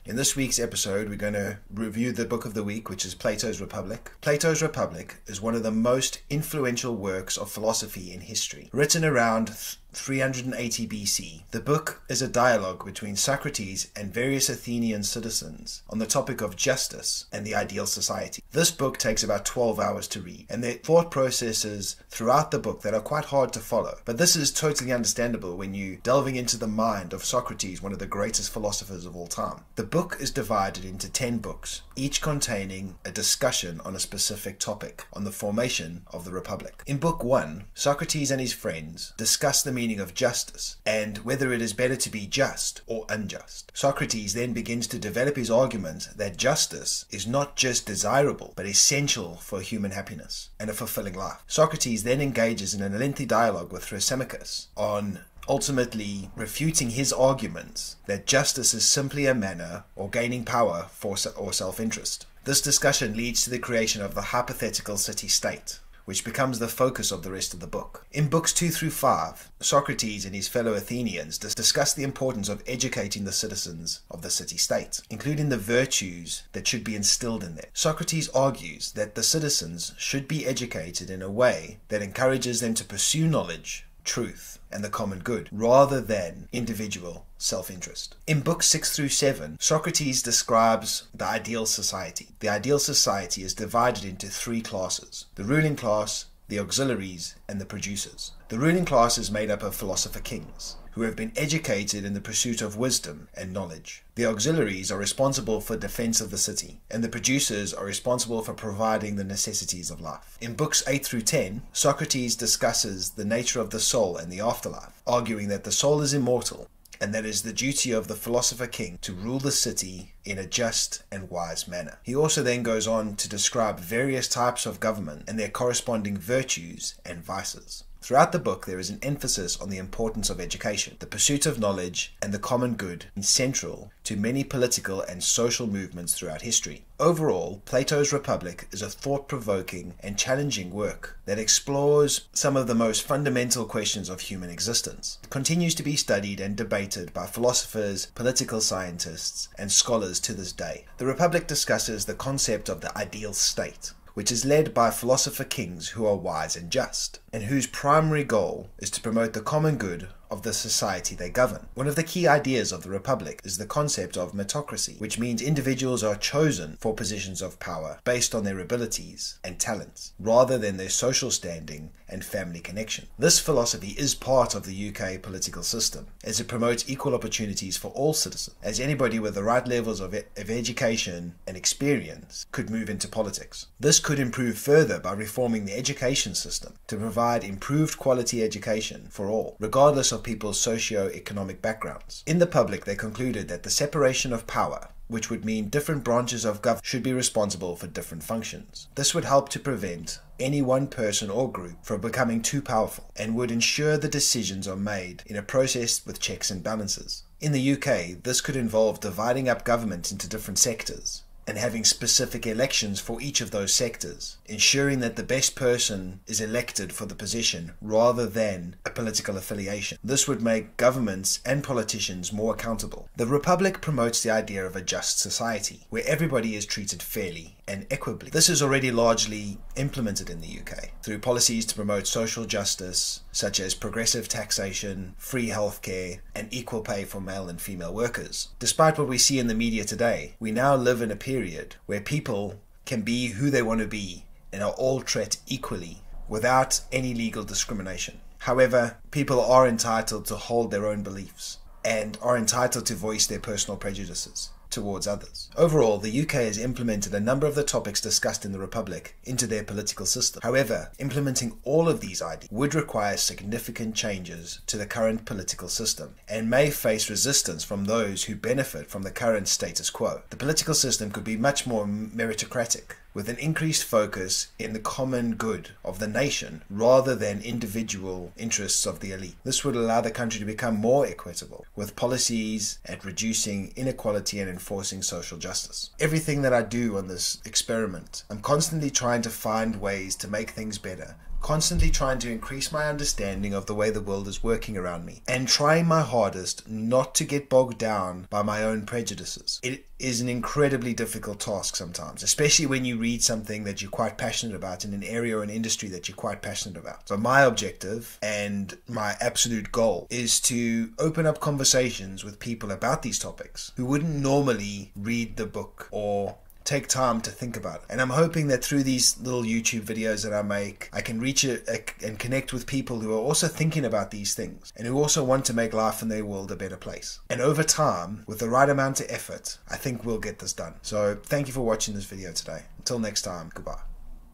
In this week's episode, we're going to review the book of the week, which is Plato's Republic. Plato's Republic is one of the most influential works of philosophy in history. Written around 380 BC, the book is a dialogue between Socrates and various Athenian citizens on the topic of justice and the ideal society. This book takes about 12 hours to read, and there are thought processes throughout the book that are quite hard to follow. But this is totally understandable when you delving into the mind of Socrates, one of the greatest philosophers of all time. The book is divided into 10 books, each containing a discussion on a specific topic on the formation of the Republic. In Book 1, Socrates and his friends discuss the meaning of justice and whether it is better to be just or unjust. Socrates then begins to develop his argument that justice is not just desirable but essential for human happiness and a fulfilling life. Socrates then engages in a lengthy dialogue with Thrasymachus on ultimately refuting his arguments that justice is simply a manner or gaining power or self-interest. This discussion leads to the creation of the hypothetical city-state, which becomes the focus of the rest of the book. In books 2 through 5, Socrates and his fellow Athenians discuss the importance of educating the citizens of the city-state, including the virtues that should be instilled in them. Socrates argues that the citizens should be educated in a way that encourages them to pursue knowledge, truth, and the common good, rather than individual self-interest. In books 6 through 7, Socrates describes the ideal society. The ideal society is divided into 3 classes: the ruling class, the auxiliaries, and the producers. The ruling class is made up of philosopher kings, who have been educated in the pursuit of wisdom and knowledge. The auxiliaries are responsible for defense of the city, and the producers are responsible for providing the necessities of life. In books 8 through 10, Socrates discusses the nature of the soul and the afterlife, arguing that the soul is immortal, and that it is the duty of the philosopher king to rule the city in a just and wise manner. He also then goes on to describe various types of government and their corresponding virtues and vices. Throughout the book, there is an emphasis on the importance of education. The pursuit of knowledge and the common good is central to many political and social movements throughout history. Overall, Plato's Republic is a thought-provoking and challenging work that explores some of the most fundamental questions of human existence. It continues to be studied and debated by philosophers, political scientists, and scholars to this day. The Republic discusses the concept of the ideal state, which is led by philosopher kings who are wise and just, and whose primary goal is to promote the common good of the society they govern. One of the key ideas of the Republic is the concept of meritocracy, which means individuals are chosen for positions of power based on their abilities and talents, rather than their social standing and family connection. This philosophy is part of the UK political system, as it promotes equal opportunities for all citizens, as anybody with the right levels of education and experience could move into politics. This could improve further by reforming the education system to provide improved quality education for all, regardless of people's socio-economic backgrounds. In the public, they concluded that the separation of power, which would mean different branches of government, should be responsible for different functions. This would help to prevent any one person or group from becoming too powerful, and would ensure the decisions are made in a process with checks and balances. In the UK, this could involve dividing up government into different sectors and having specific elections for each of those sectors, ensuring that the best person is elected for the position rather than a political affiliation. This would make governments and politicians more accountable. The Republic promotes the idea of a just society, where everybody is treated fairly and equitably. This is already largely implemented in the UK through policies to promote social justice, such as progressive taxation, free healthcare, and equal pay for male and female workers. Despite what we see in the media today, we now live in a period where people can be who they want to be and are all treated equally without any legal discrimination. However, people are entitled to hold their own beliefs and are entitled to voice their personal prejudices towards others. Overall, the UK has implemented a number of the topics discussed in the Republic into their political system. However, implementing all of these ideas would require significant changes to the current political system and may face resistance from those who benefit from the current status quo. The political system could be much more meritocratic, with an increased focus in the common good of the nation rather than individual interests of the elite. This would allow the country to become more equitable, with policies at reducing inequality and enforcing social justice. Everything that I do on this experiment, I'm constantly trying to find ways to make things better, constantly trying to increase my understanding of the way the world is working around me, and trying my hardest not to get bogged down by my own prejudices. It is an incredibly difficult task sometimes, especially when you read something that you're quite passionate about in an area or an industry that you're quite passionate about. So my objective and my absolute goal is to open up conversations with people about these topics who wouldn't normally read the book or take time to think about it. And I'm hoping that through these little YouTube videos that I make, I can reach and connect with people who are also thinking about these things and who also want to make life in their world a better place. And over time, with the right amount of effort, I think we'll get this done. So thank you for watching this video today. Until next time, goodbye.